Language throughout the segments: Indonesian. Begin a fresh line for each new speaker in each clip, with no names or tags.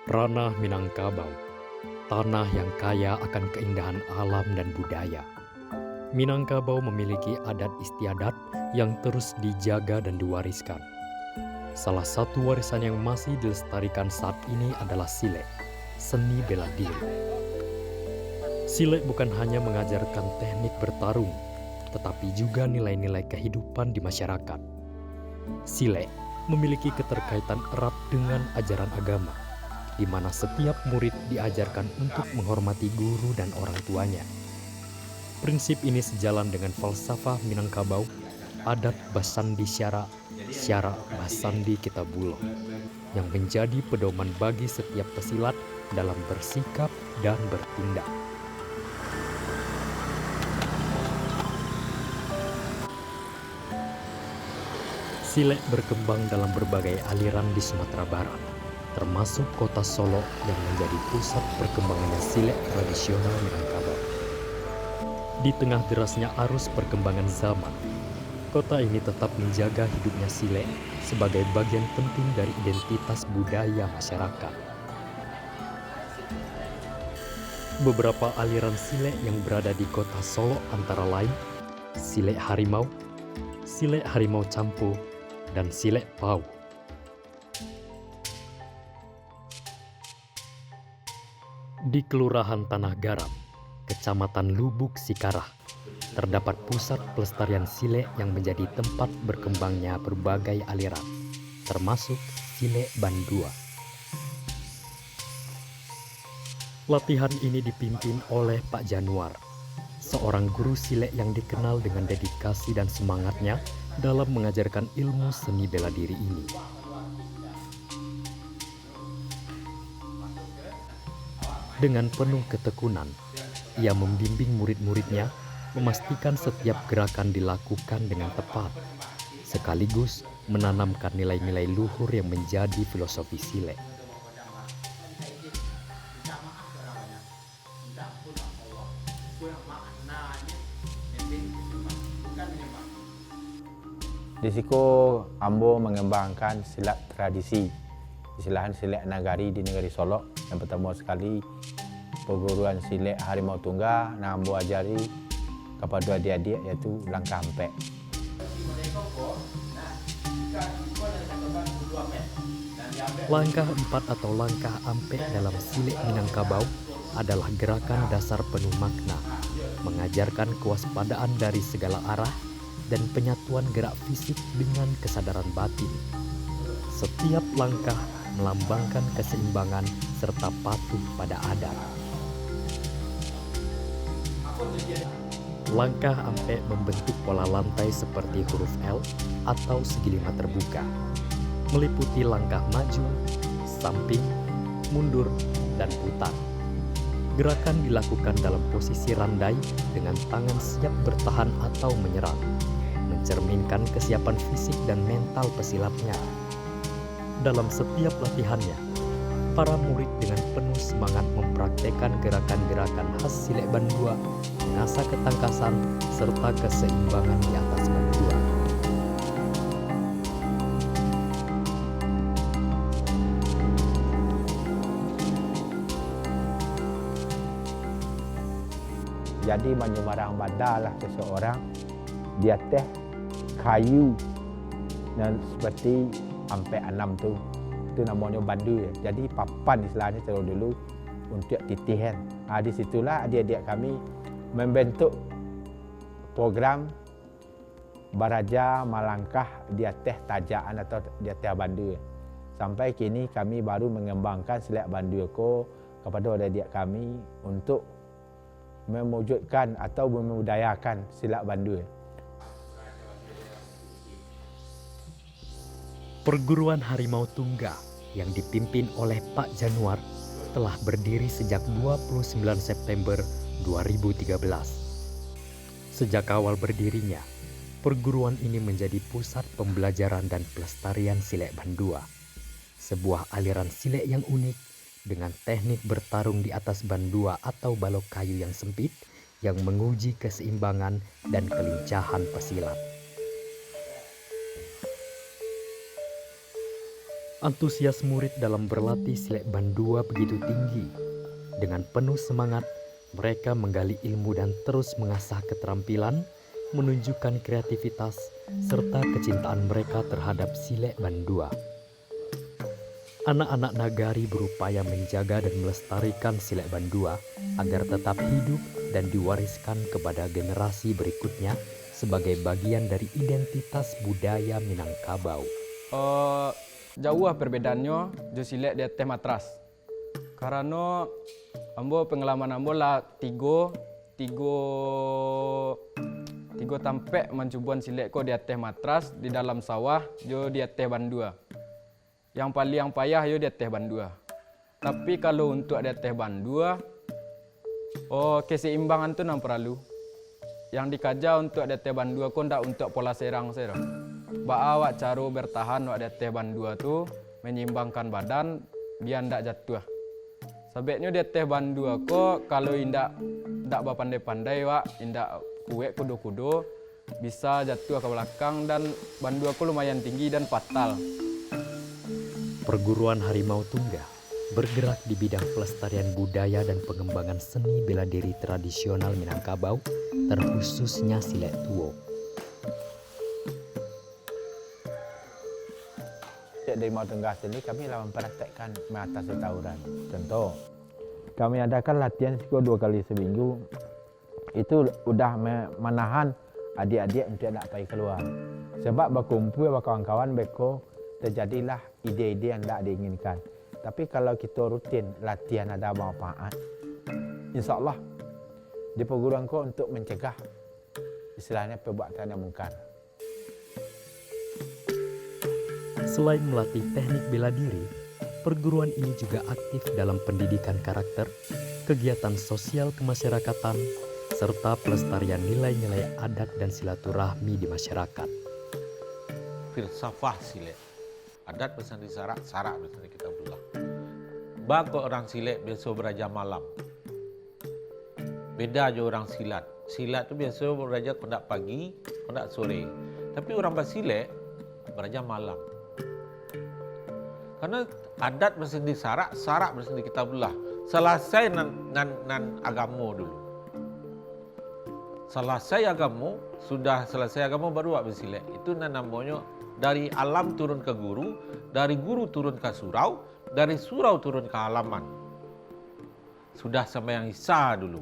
Ranah Minangkabau, tanah yang kaya akan keindahan alam dan budaya. Minangkabau memiliki adat istiadat yang terus dijaga dan diwariskan. Salah satu warisan yang masih dilestarikan saat ini adalah Silek, seni bela diri. Silek bukan hanya mengajarkan teknik bertarung, tetapi juga nilai-nilai kehidupan di masyarakat. Silek memiliki keterkaitan erat dengan ajaran agama, di mana setiap murid diajarkan untuk menghormati guru dan orang tuanya. Prinsip ini sejalan dengan falsafah Minangkabau, adat Basandi Syara, Syara Basandi Kitabulo, yang menjadi pedoman bagi setiap pesilat dalam bersikap dan bertindak. Silek berkembang dalam berbagai aliran di Sumatera Barat, termasuk kota Solo yang menjadi pusat perkembangannya silek tradisional Minangkabau. Di tengah derasnya arus perkembangan zaman, kota ini tetap menjaga hidupnya silek sebagai bagian penting dari identitas budaya masyarakat. Beberapa aliran silek yang berada di kota Solo antara lain Silek Harimau Campu, dan Silek Pau. Di Kelurahan Tanah Garam, Kecamatan Lubuk Sikarah, terdapat pusat pelestarian silek yang menjadi tempat berkembangnya berbagai aliran, termasuk Silek Bandua. Latihan ini dipimpin oleh Pak Januar, seorang guru silek yang dikenal dengan dedikasi dan semangatnya dalam mengajarkan ilmu seni bela diri ini. Dengan penuh ketekunan, ia membimbing murid-muridnya memastikan setiap gerakan dilakukan dengan tepat, sekaligus menanamkan nilai-nilai luhur yang menjadi filosofi silek.
Di situ Ambo mengembangkan silat tradisi, istilahnya silat nagari di negeri Solo. Yang pertama sekali perguruan silat Harimau Tunggal yang Ambo ajari kepada adik-adik yaitu langkah ampek.
Langkah 4 atau langkah ampek dalam silek Minangkabau adalah gerakan dasar penuh makna, mengajarkan kewaspadaan dari segala arah dan penyatuan gerak fisik dengan kesadaran batin. Setiap langkah melambangkan keseimbangan serta patuh pada adat. Langkah ampek membentuk pola lantai seperti huruf L atau segi 5 terbuka, meliputi langkah maju, samping, mundur, dan putar. Gerakan dilakukan dalam posisi randai dengan tangan siap bertahan atau menyerang, mencerminkan kesiapan fisik dan mental pesilatnya. Dalam setiap latihannya, para murid dengan penuh semangat mempraktekkan gerakan-gerakan khas silek Bandua, mengasah ketangkasan serta keseimbangan di atas Bandua.
Jadi menyumarang badalah seseorang di atas kayu dan seperti ampek 6 tu. Itu namanya bandu ya. Jadi papan istilahnya dulu untuk titihan. Di situlah adik-adik kami membentuk program baraja melangkah di atas tajaan atau di atas bandu. Sampai kini kami baru mengembangkan silat bandu kepada adik-adik kami untuk memujudkan atau memudayakan silat bandu.
Perguruan Harimau Tunggal yang dipimpin oleh Pak Januar telah berdiri sejak 29 September 2013. Sejak awal berdirinya, perguruan ini menjadi pusat pembelajaran dan pelestarian silek Bandua, sebuah aliran silek yang unik dengan teknik bertarung di atas bandua atau balok kayu yang sempit yang menguji keseimbangan dan kelincahan pesilat. Antusias murid dalam berlatih silat bandua begitu tinggi. Dengan penuh semangat, mereka menggali ilmu dan terus mengasah keterampilan, menunjukkan kreativitas, serta kecintaan mereka terhadap silat bandua. Anak-anak nagari berupaya menjaga dan melestarikan silat bandua agar tetap hidup dan diwariskan kepada generasi berikutnya sebagai bagian dari identitas budaya Minangkabau.
Jauh perbedaannya jo silat di atas matras. Karena ambo pengalaman ambo lah tiga tampek mencubuan silat ko di atas matras di dalam sawah jo di atas bandua. Yang paling payah yo di atas bandua. Tapi kalau untuk di atas bandua, keseimbangan tu nam perlu. Yang dikaja untuk di atas bandua ko ndak untuk pola serang saya. Awak cara bertahan wak di atas bandua tu menyeimbangkan badan biar ndak jatuh. Sebabnya di atas bandua ko kalau indak berpandai-pandai wak indak kuek kudo-kudo bisa jatuh ke belakang dan bandua ko lumayan tinggi dan fatal.
Perguruan Harimau Tungga bergerak di bidang pelestarian budaya dan pengembangan seni bela diri tradisional Minangkabau, terkhususnya silat tuo.
Dari Harimau Tungga sini kami lah mempraktekkan mengatasi tawuran. Contoh, kami adakan latihan 2 kali seminggu. Itu udah menahan adik-adik untuk nak pergi keluar. Sebab berkumpul kawan-kawan beko terjadilah ide-ide yang tidak diinginkan. Tapi kalau kita rutin latihan ada manfaat, insya-Allah di perguruan ko untuk mencegah istilahnya perbuatan yang mungkar.
Selain melatih teknik bela diri, perguruan ini juga aktif dalam pendidikan karakter, kegiatan sosial kemasyarakatan, serta pelestarian nilai-nilai adat dan silaturahmi di masyarakat.
Filsafah silat. Adat bersandi sarak, sarak bersandi kita belah. Bako orang silat biasa beraja malam. Beda je orang silat. Silat tu biasa beraja kondak pagi, kondak sore. Tapi orang bersilat beraja malam. Karena adat bersandi sarak, sarak bersandi kita belah. Selesai nan agama dulu. Selesai agama, sudah selesai agama baru buat bersilat. Itu namanya dari alam turun ke guru, dari guru turun ke surau, dari surau turun ke halaman. Sudah sembahyang isya dulu,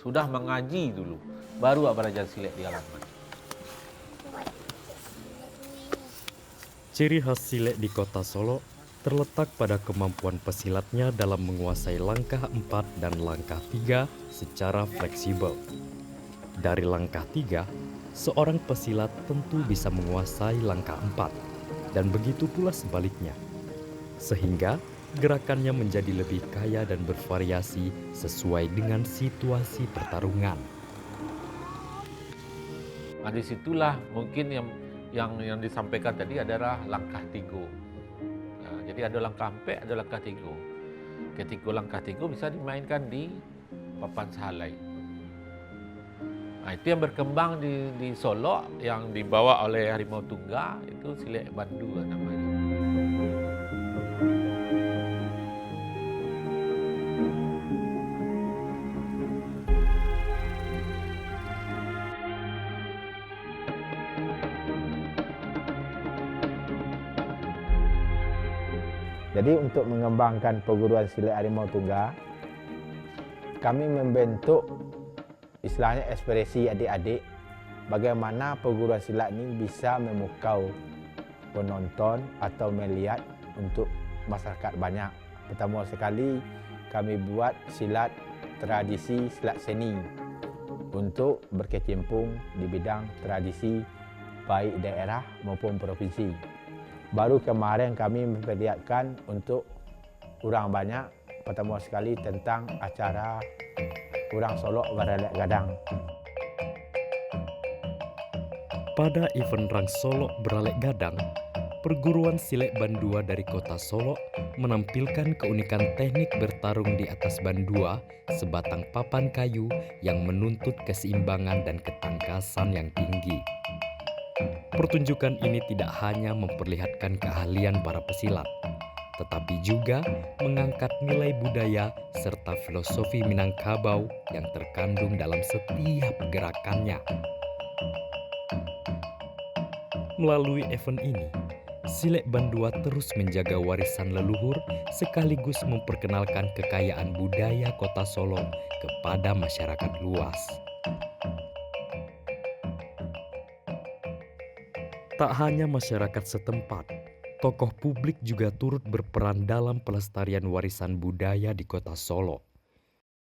sudah mengaji dulu, baru belajar silat di halaman.
Ciri khas silat di kota Solo terletak pada kemampuan pesilatnya dalam menguasai langkah 4 dan langkah 3 secara fleksibel. Dari langkah 3, seorang pesilat tentu bisa menguasai langkah 4, dan begitu pula sebaliknya. Sehingga gerakannya menjadi lebih kaya dan bervariasi sesuai dengan situasi pertarungan.
Nah, disitulah mungkin yang disampaikan tadi adalah langkah 3. Nah, jadi ada langkah 4, ada langkah 3. Ketika langkah 3 bisa dimainkan di papan sahalai. Nah, itu yang berkembang di Solo yang dibawa oleh Harimau Tungga, itu silat bandua namanya.
Jadi untuk mengembangkan perguruan silat Harimau Tungga, kami membentuk istilahnya ekspresi adik-adik bagaimana perguruan silat ini bisa memukau penonton atau melihat untuk masyarakat banyak. Pertama sekali kami buat silat tradisi silat seni untuk berkecimpung di bidang tradisi baik daerah maupun provinsi. Baru kemarin kami memperlihatkan untuk orang banyak pertama sekali tentang acara Orang Solo Beralek Gadang.
Pada event Rang Solo Beralek Gadang, perguruan silat bandua dari kota Solo menampilkan keunikan teknik bertarung di atas bandua sebatang papan kayu yang menuntut keseimbangan dan ketangkasan yang tinggi. Pertunjukan ini tidak hanya memperlihatkan keahlian para pesilat, tetapi juga mengangkat nilai budaya serta filosofi Minangkabau yang terkandung dalam setiap gerakannya. Melalui event ini, Silek Bandua terus menjaga warisan leluhur sekaligus memperkenalkan kekayaan budaya Kota Solo kepada masyarakat luas. Tak hanya masyarakat setempat, tokoh publik juga turut berperan dalam pelestarian warisan budaya di Kota Solo.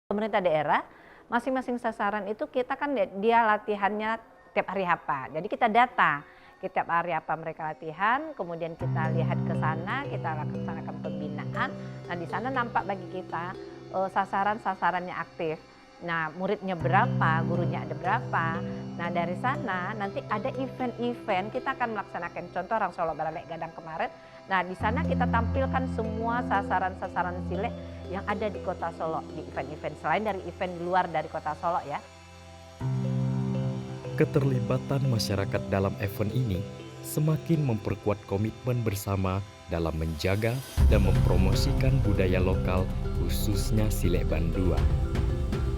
Pemerintah daerah, masing-masing sasaran itu kita kan dia latihannya tiap hari apa. Jadi kita data, tiap hari apa mereka latihan, kemudian kita lihat ke sana, kita laksanakan pembinaan. Nah di sana nampak bagi kita sasaran-sasarannya aktif. Nah muridnya berapa, gurunya ada berapa. Nah dari sana nanti ada event-event, kita akan melaksanakan contoh orang Solo Baralek Gadang kemarin. Nah di sana kita tampilkan semua sasaran-sasaran silek yang ada di Kota Solo di event-event selain dari event di luar dari Kota Solo ya.
Keterlibatan masyarakat dalam event ini semakin memperkuat komitmen bersama dalam menjaga dan mempromosikan budaya lokal khususnya Silek Bandua.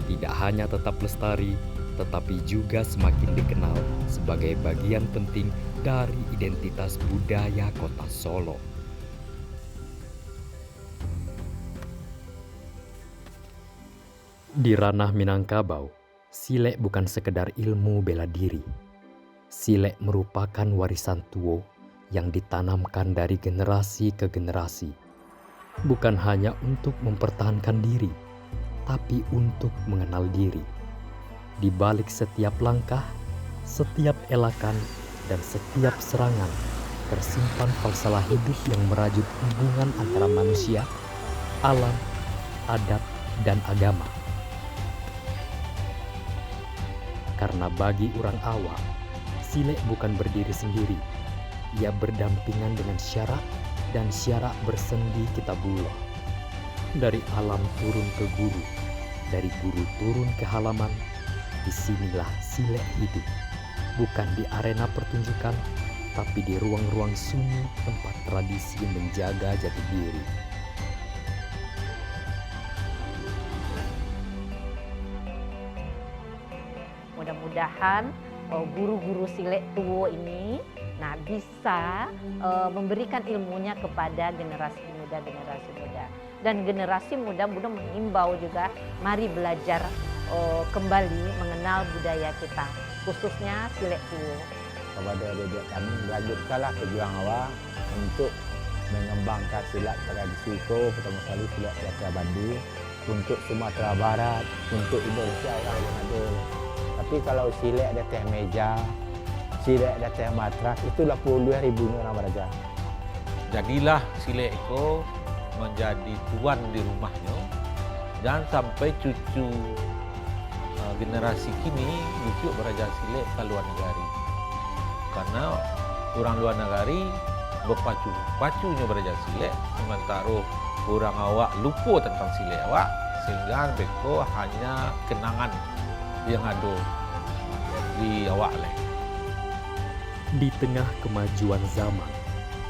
Tidak hanya tetap lestari, tetapi juga semakin dikenal sebagai bagian penting dari identitas budaya Kota Solo. Di ranah Minangkabau, silek bukan sekedar ilmu bela diri. Silek merupakan warisan tuo yang ditanamkan dari generasi ke generasi. Bukan hanya untuk mempertahankan diri, tapi untuk mengenal diri. Di balik setiap langkah, setiap elakan, dan setiap serangan, tersimpan falsafah hidup yang merajut hubungan antara manusia, alam, adat, dan agama. Karena bagi orang awam, silek bukan berdiri sendiri. Ia berdampingan dengan syarak, dan syarak bersendi kitabullah. Dari alam turun ke guru, dari guru turun ke halaman, disinilah silek hidup. Bukan di arena pertunjukan, tapi di ruang-ruang sunyi tempat tradisi menjaga jati diri.
Mudah-mudahan guru-guru silek tuo ini bisa memberikan ilmunya kepada generasi muda. Dan generasi muda mengimbau juga, mari belajar kembali mengenal budaya kita, khususnya silek tuo.
Kepada adik-adik kami, lanjutkanlah perjuangan awak untuk mengembangkan silat tradisi itu, pertama kali silat Jati Bandu, untuk Sumatera Barat, untuk Indonesia yang ada. Tapi kalau silek ada teh meja, silek ada teh matras, itulah puluhan ribu orang belajar.
Jadilah silek itu menjadi tuan di rumahnya, dan sampai cucu generasi kini juga belajar silek ke luar negeri. Karena orang luar negeri berpacunya belajar silek, sementara orang awak lupa tentang silek awak, sehingga mereka hanya kenangan yang ada di awak lah.
Di tengah kemajuan zaman,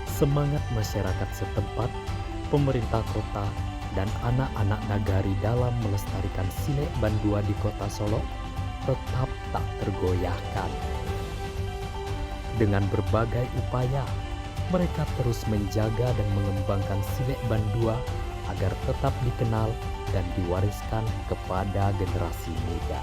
semangat masyarakat setempat, pemerintah kota, dan anak-anak nagari dalam melestarikan silek Bandua di Kota Solo tetap tak tergoyahkan. Dengan berbagai upaya, mereka terus menjaga dan mengembangkan silek Bandua agar tetap dikenal dan diwariskan kepada generasi muda.